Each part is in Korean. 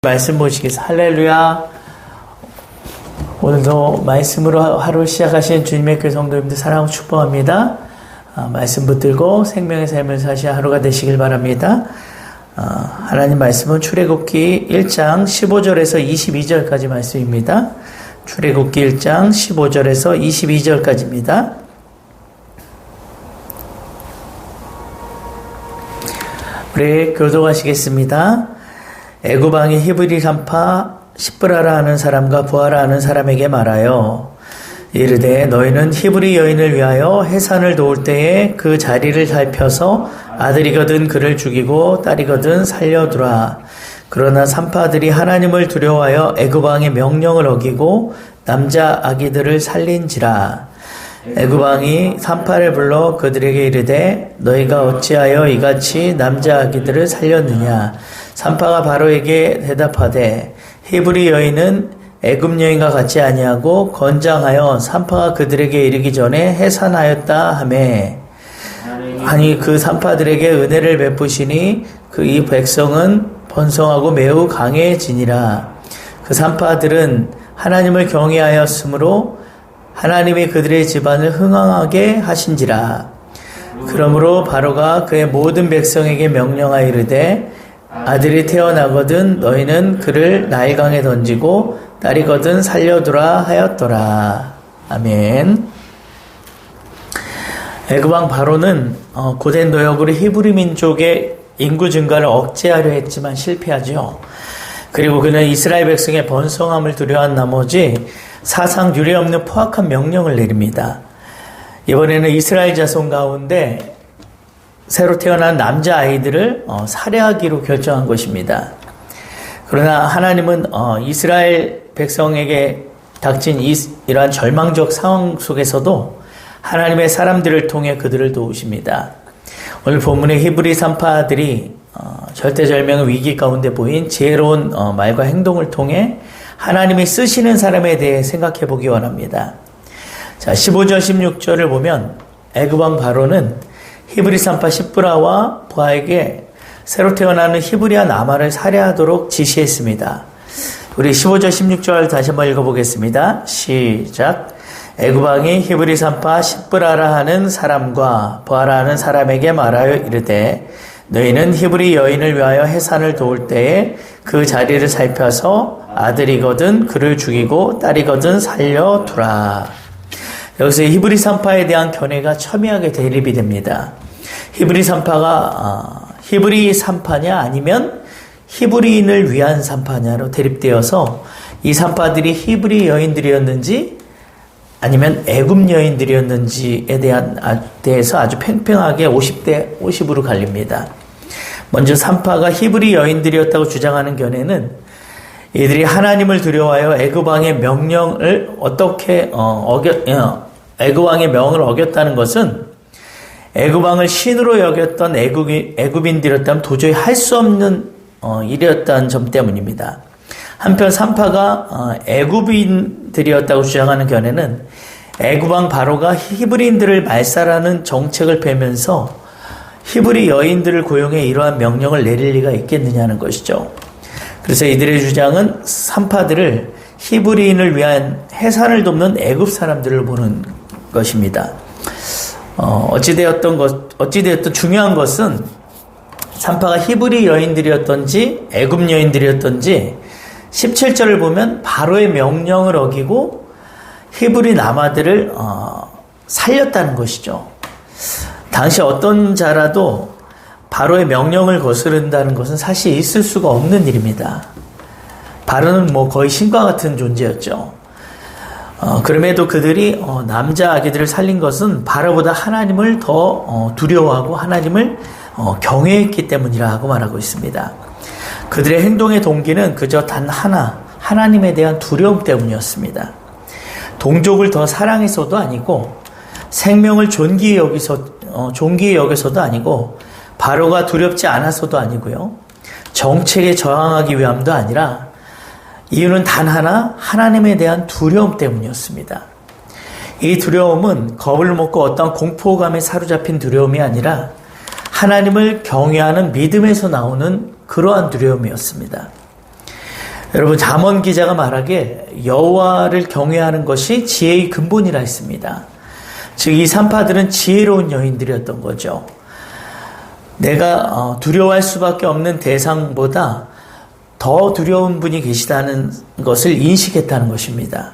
말씀 보시겠습니다. 할렐루야. 오늘도 말씀으로 하루 시작하신 주님의 그 성도님들 사랑하고 축복합니다. 말씀 붙들고 생명의 삶을 사시는 하루가 되시길 바랍니다. 하나님 말씀은 출애굽기 1장 15절에서 22절까지 말씀입니다. 출애굽기 1장 15절에서 22절까지입니다. 우리 교독하시겠습니다. 애굽 왕이 히브리 산파 시브라라 하는 사람과 부하라 하는 사람에게 말하여 이르되 너희는 히브리 여인을 위하여 해산을 도울 때에 그 자리를 살펴서 아들이거든 그를 죽이고 딸이거든 살려두라. 그러나 산파들이 하나님을 두려워하여 애굽 왕의 명령을 어기고 남자 아기들을 살린지라. 애굽 왕이 산파를 불러 그들에게 이르되 너희가 어찌하여 이같이 남자 아기들을 살렸느냐. 산파가 바로에게 대답하되 히브리 여인은 애굽 여인과 같지 아니하고 건장하여 산파가 그들에게 이르기 전에 해산하였다 하매 아니 그 산파들에게 은혜를 베푸시니 그 이 백성은 번성하고 매우 강해지니라. 그 산파들은 하나님을 경외하였으므로 하나님이 그들의 집안을 흥왕하게 하신지라. 그러므로 바로가 그의 모든 백성에게 명령하여 이르되 아들이 태어나거든 너희는 그를 나일강에 던지고 딸이거든 살려두라 하였더라. 아멘. 애굽 왕 바로는 고된 노역으로 히브리 민족의 인구 증가를 억제하려 했지만 실패하죠. 그리고 그는 이스라엘 백성의 번성함을 두려워한 나머지 사상 유례없는 포악한 명령을 내립니다. 이번에는 이스라엘 자손 가운데 새로 태어난 남자아이들을 살해하기로 결정한 것입니다. 그러나 하나님은 이스라엘 백성에게 닥친 이러한 절망적 상황 속에서도 하나님의 사람들을 통해 그들을 도우십니다. 오늘 본문의 히브리 산파들이 절대절명의 위기 가운데 보인 지혜로운 말과 행동을 통해 하나님이 쓰시는 사람에 대해 생각해 보기 원합니다. 자, 15절 16절을 보면 애굽 왕 바로는 히브리 산파 시브라와 부하에게 새로 태어나는 히브리와 나마를 살해하도록 지시했습니다. 우리 15절 16절 다시 한번 읽어보겠습니다. 시작. 애굽 왕이 히브리 산파 시브라라 하는 사람과 부하라 하는 사람에게 말하여 이르되 너희는 히브리 여인을 위하여 해산을 도울 때에 그 자리를 살펴서 아들이거든 그를 죽이고 딸이거든 살려두라. 여기서 히브리 산파에 대한 견해가 첨예하게 대립이 됩니다. 히브리 산파가 히브리 산파냐 아니면 히브리인을 위한 산파냐로 대립되어서 이 산파들이 히브리 여인들이었는지 아니면 애굽 여인들이었는지에 대해서 아주 팽팽하게 50대 50으로 갈립니다. 먼저 산파가 히브리 여인들이었다고 주장하는 견해는 이들이 하나님을 두려워하여 애굽 왕의 명령을 애굽 왕의 명을 어겼다는 것은 애굽 왕을 신으로 여겼던 애굽인들이었다면 도저히 할 수 없는 일이었다는 점 때문입니다. 한편 산파가 애굽인들이었다고 주장하는 견해는 애굽 왕 바로가 히브리인들을 말살하는 정책을 펴면서 히브리 여인들을 고용해 이러한 명령을 내릴 리가 있겠느냐는 것이죠. 그래서 이들의 주장은 산파들을 히브리인을 위한 해산을 돕는 애굽 사람들을 보는 것입니다. 어찌되었던 중요한 것은 산파가 히브리 여인들이었던지 애굽 여인들이었던지 17절을 보면 바로의 명령을 어기고 히브리 남아들을 살렸다는 것이죠. 당시 어떤 자라도 바로의 명령을 거스른다는 것은 사실 있을 수가 없는 일입니다. 바로는 거의 신과 같은 존재였죠. 그럼에도 그들이 남자 아기들을 살린 것은 바로보다 하나님을 더 두려워하고 하나님을 경외했기 때문이라고 말하고 있습니다. 그들의 행동의 동기는 그저 단 하나, 하나님에 대한 두려움 때문이었습니다. 동족을 더 사랑해서도 아니고 생명을 존귀히 여기서도 아니고 바로가 두렵지 않아서도 아니고요. 정책에 저항하기 위함도 아니라 이유는 단 하나, 하나님에 대한 두려움 때문이었습니다. 이 두려움은 겁을 먹고 어떤 공포감에 사로잡힌 두려움이 아니라 하나님을 경외하는 믿음에서 나오는 그러한 두려움이었습니다. 여러분, 잠언 기자가 말하기에 여호와를 경외하는 것이 지혜의 근본이라 했습니다. 즉, 이 산파들은 지혜로운 여인들이었던 거죠. 내가 두려워할 수밖에 없는 대상보다 더 두려운 분이 계시다는 것을 인식했다는 것입니다.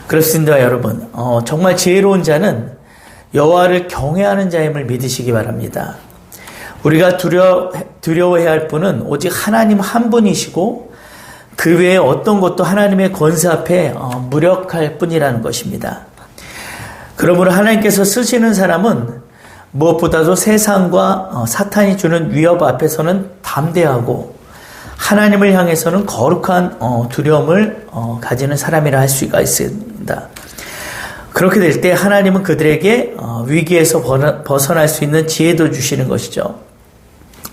그렇습니다, 여러분. 정말 지혜로운 자는 여호와를 경외하는 자임을 믿으시기 바랍니다. 우리가 두려워해야 할 분은 오직 하나님 한 분이시고 그 외에 어떤 것도 하나님의 권세 앞에 무력할 뿐이라는 것입니다. 그러므로 하나님께서 쓰시는 사람은 무엇보다도 세상과 사탄이 주는 위협 앞에서는 담대하고 하나님을 향해서는 거룩한 두려움을 가지는 사람이라 할 수가 있습니다. 그렇게 될 때 하나님은 그들에게 위기에서 벗어날 수 있는 지혜도 주시는 것이죠.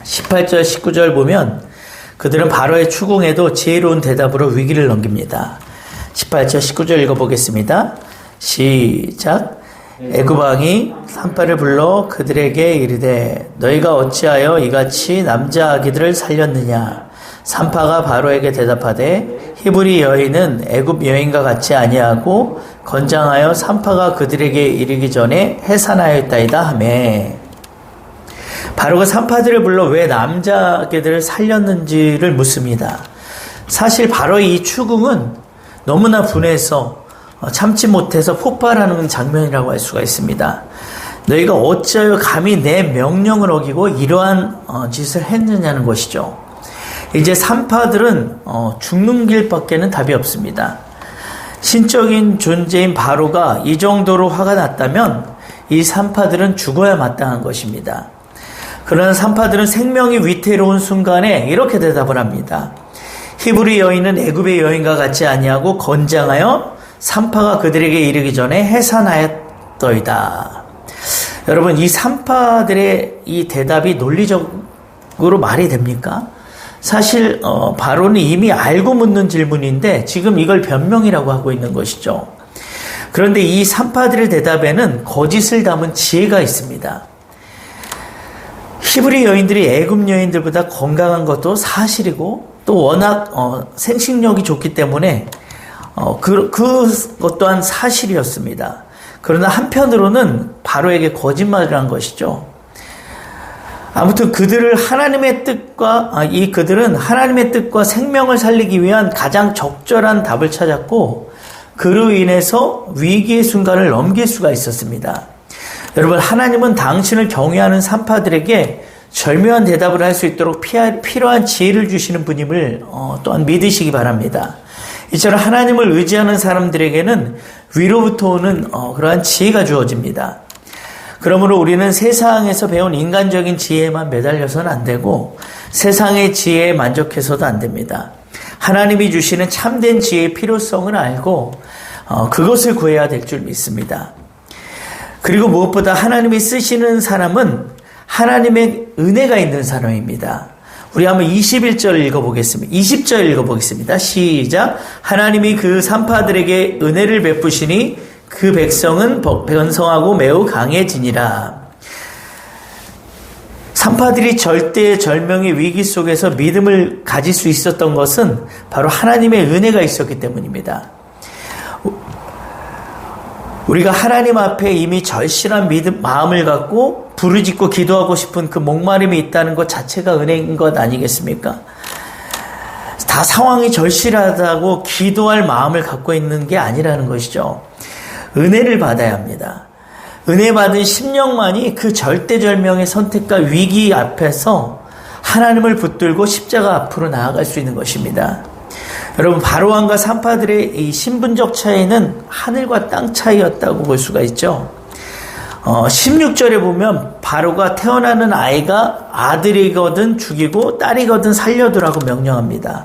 18절 19절 보면 그들은 바로의 추궁에도 지혜로운 대답으로 위기를 넘깁니다. 18절 19절 읽어보겠습니다. 시작. 애굽 왕이 산파를 불러 그들에게 이르되 너희가 어찌하여 이같이 남자 아기들을 살렸느냐. 산파가 바로에게 대답하되 히브리 여인은 애굽 여인과 같이 아니하고 건장하여 산파가 그들에게 이르기 전에 해산하였다이다 하매. 바로가 산파들을 불러 왜 남자 아기들을 살렸는지를 묻습니다. 사실 바로의 이 추궁은 너무나 분해서 참지 못해서 폭발하는 장면이라고 할 수가 있습니다. 너희가 어찌하여 감히 내 명령을 어기고 이러한 짓을 했느냐는 것이죠. 이제 산파들은 죽는 길밖에는 답이 없습니다. 신적인 존재인 바로가 이 정도로 화가 났다면 이 산파들은 죽어야 마땅한 것입니다. 그러나 산파들은 생명이 위태로운 순간에 이렇게 대답을 합니다. 히브리 여인은 애굽의 여인과 같이 아니하고 건장하여 산파가 그들에게 이르기 전에 해산하였더이다. 여러분, 이 산파들의 이 대답이 논리적으로 말이 됩니까? 사실 바로는 이미 알고 묻는 질문인데 지금 이걸 변명이라고 하고 있는 것이죠. 그런데 이 산파들의 대답에는 거짓을 담은 지혜가 있습니다. 히브리 여인들이 애굽 여인들보다 건강한 것도 사실이고 또 워낙 생식력이 좋기 때문에 그것 또한 사실이었습니다. 그러나 한편으로는 바로에게 거짓말을 한 것이죠. 아무튼 그들은 하나님의 뜻과 생명을 살리기 위한 가장 적절한 답을 찾았고 그로 인해서 위기의 순간을 넘길 수가 있었습니다. 여러분, 하나님은 당신을 경외하는 산파들에게 절묘한 대답을 할 수 있도록 필요한 지혜를 주시는 분임을 또한 믿으시기 바랍니다. 이처럼 하나님을 의지하는 사람들에게는 위로부터 오는 그러한 지혜가 주어집니다. 그러므로 우리는 세상에서 배운 인간적인 지혜에만 매달려서는 안 되고 세상의 지혜에 만족해서도 안 됩니다. 하나님이 주시는 참된 지혜의 필요성을 알고 그것을 구해야 될 줄 믿습니다. 그리고 무엇보다 하나님이 쓰시는 사람은 하나님의 은혜가 있는 사람입니다. 우리 한번 21절 읽어보겠습니다. 20절 읽어보겠습니다. 시작. 하나님이 그 산파들에게 은혜를 베푸시니 그 백성은 번성하고 매우 강해지니라. 산파들이 절대절명의 위기 속에서 믿음을 가질 수 있었던 것은 바로 하나님의 은혜가 있었기 때문입니다. 우리가 하나님 앞에 이미 절실한 마음을 갖고 부르짖고 기도하고 싶은 그 목마름이 있다는 것 자체가 은혜인 것 아니겠습니까? 다 상황이 절실하다고 기도할 마음을 갖고 있는 게 아니라는 것이죠. 은혜를 받아야 합니다. 은혜 받은 심령만이 그 절대절명의 선택과 위기 앞에서 하나님을 붙들고 십자가 앞으로 나아갈 수 있는 것입니다. 여러분, 바로왕과 산파들의 이 신분적 차이는 하늘과 땅 차이였다고 볼 수가 있죠. 16절에 보면 바로가 태어나는 아이가 아들이거든 죽이고 딸이거든 살려두라고 명령합니다.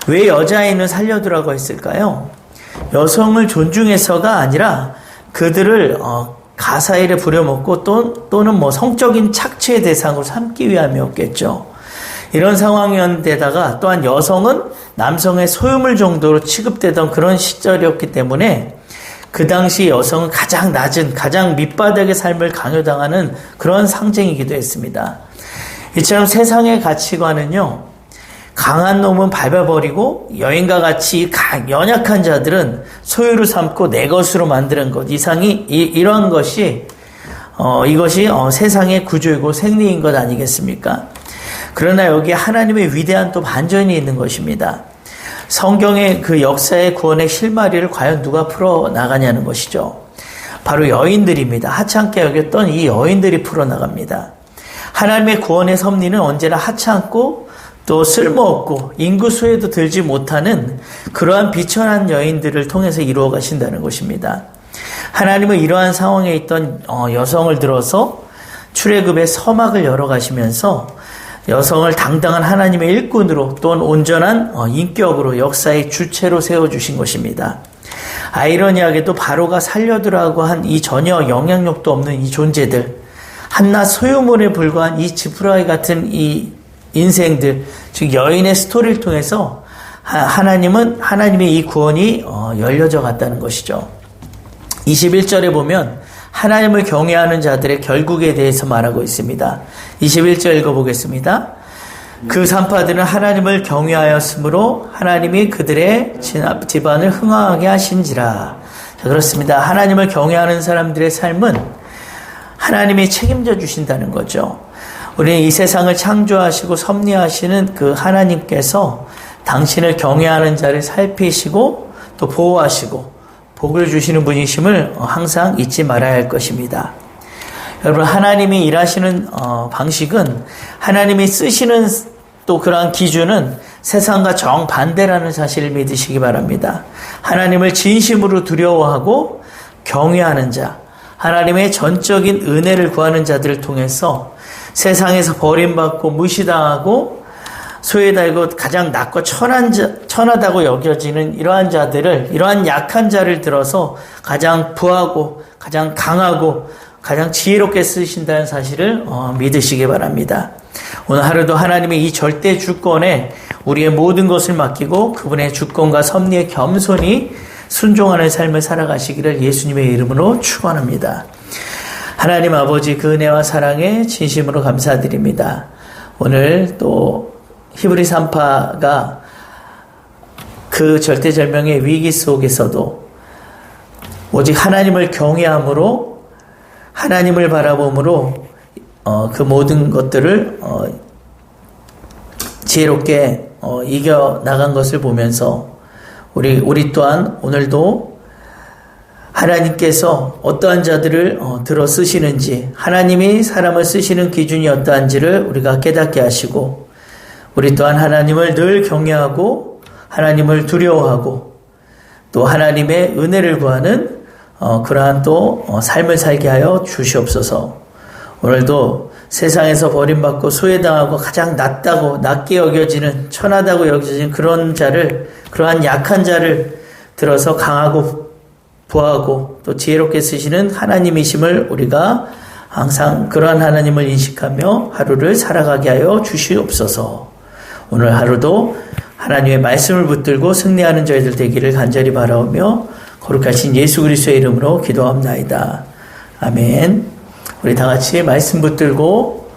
왜 여자아이는 살려두라고 했을까요? 여성을 존중해서가 아니라 그들을 가사일에 부려먹고 또는 성적인 착취의 대상으로 삼기 위함이었겠죠. 이런 상황이었는데다가 또한 여성은 남성의 소유물 정도로 취급되던 그런 시절이었기 때문에 그 당시 여성은 가장 낮은, 가장 밑바닥의 삶을 강요당하는 그런 상징이기도 했습니다. 이처럼 세상의 가치관은요, 강한 놈은 밟아버리고 여인과 같이 연약한 자들은 소유로 삼고 내 것으로 만드는 것 이상이 이러한 것이 이것이 세상의 구조이고 생리인 것 아니겠습니까? 그러나 여기 하나님의 위대한 또 반전이 있는 것입니다. 성경의 그 역사의 구원의 실마리를 과연 누가 풀어나가냐는 것이죠. 바로 여인들입니다. 하찮게 여겼던 이 여인들이 풀어나갑니다. 하나님의 구원의 섭리는 언제나 하찮고 또 쓸모없고 인구수에도 들지 못하는 그러한 비천한 여인들을 통해서 이루어 가신다는 것입니다. 하나님은 이러한 상황에 있던 여성을 들어서 출애굽의 서막을 열어 가시면서 여성을 당당한 하나님의 일꾼으로 또는 온전한 인격으로 역사의 주체로 세워주신 것입니다. 아이러니하게도 바로가 살려두라고 한 이 전혀 영향력도 없는 이 존재들, 한낱 소유물에 불과한 이 지푸라기 같은 이 인생들, 즉 여인의 스토리를 통해서 하나님의 이 구원이 열려져 갔다는 것이죠. 21절에 보면 하나님을 경외하는 자들의 결국에 대해서 말하고 있습니다. 21절 읽어보겠습니다. 그 산파들은 하나님을 경외하였으므로 하나님이 그들의 집안을 흥황하게 하신지라. 자, 그렇습니다. 하나님을 경외하는 사람들의 삶은 하나님이 책임져 주신다는 거죠. 우리는 이 세상을 창조하시고 섭리하시는 그 하나님께서 당신을 경외하는 자를 살피시고 또 보호하시고 복을 주시는 분이심을 항상 잊지 말아야 할 것입니다. 여러분, 하나님이 일하시는 방식은, 하나님이 쓰시는 또 그러한 기준은 세상과 정반대라는 사실을 믿으시기 바랍니다. 하나님을 진심으로 두려워하고 경외하는 자, 하나님의 전적인 은혜를 구하는 자들을 통해서 세상에서 버림받고 무시당하고 소외되고 가장 낮고 천하다고 여겨지는 이러한 자들을, 이러한 약한 자를 들어서 가장 부하고 가장 강하고 가장 지혜롭게 쓰신다는 사실을 믿으시기 바랍니다. 오늘 하루도 하나님의 이 절대 주권에 우리의 모든 것을 맡기고 그분의 주권과 섭리에 겸손히 순종하는 삶을 살아가시기를 예수님의 이름으로 축원합니다. 하나님 아버지, 그 은혜와 사랑에 진심으로 감사드립니다. 오늘 또 히브리 산파가 그 절대절명의 위기 속에서도 오직 하나님을 경외함으로, 하나님을 바라봄으로 그 모든 것들을 지혜롭게 이겨나간 것을 보면서 우리 또한 오늘도 하나님께서 어떠한 자들을 들어 쓰시는지, 하나님이 사람을 쓰시는 기준이 어떠한지를 우리가 깨닫게 하시고, 우리 또한 하나님을 늘 경외하고 하나님을 두려워하고 또 하나님의 은혜를 구하는 그러한 또 삶을 살게 하여 주시옵소서. 오늘도 세상에서 버림받고 소외당하고 가장 낮게 여겨지는, 천하다고 여겨지는 그런 자를, 그러한 약한 자를 들어서 강하고 부하고 또 지혜롭게 쓰시는 하나님이심을 우리가 항상 그러한 하나님을 인식하며 하루를 살아가게 하여 주시옵소서. 오늘 하루도 하나님의 말씀을 붙들고 승리하는 저희들 되기를 간절히 바라오며 거룩하신 예수 그리스도의 이름으로 기도합나이다. 아멘. 우리 다 같이 말씀 붙들고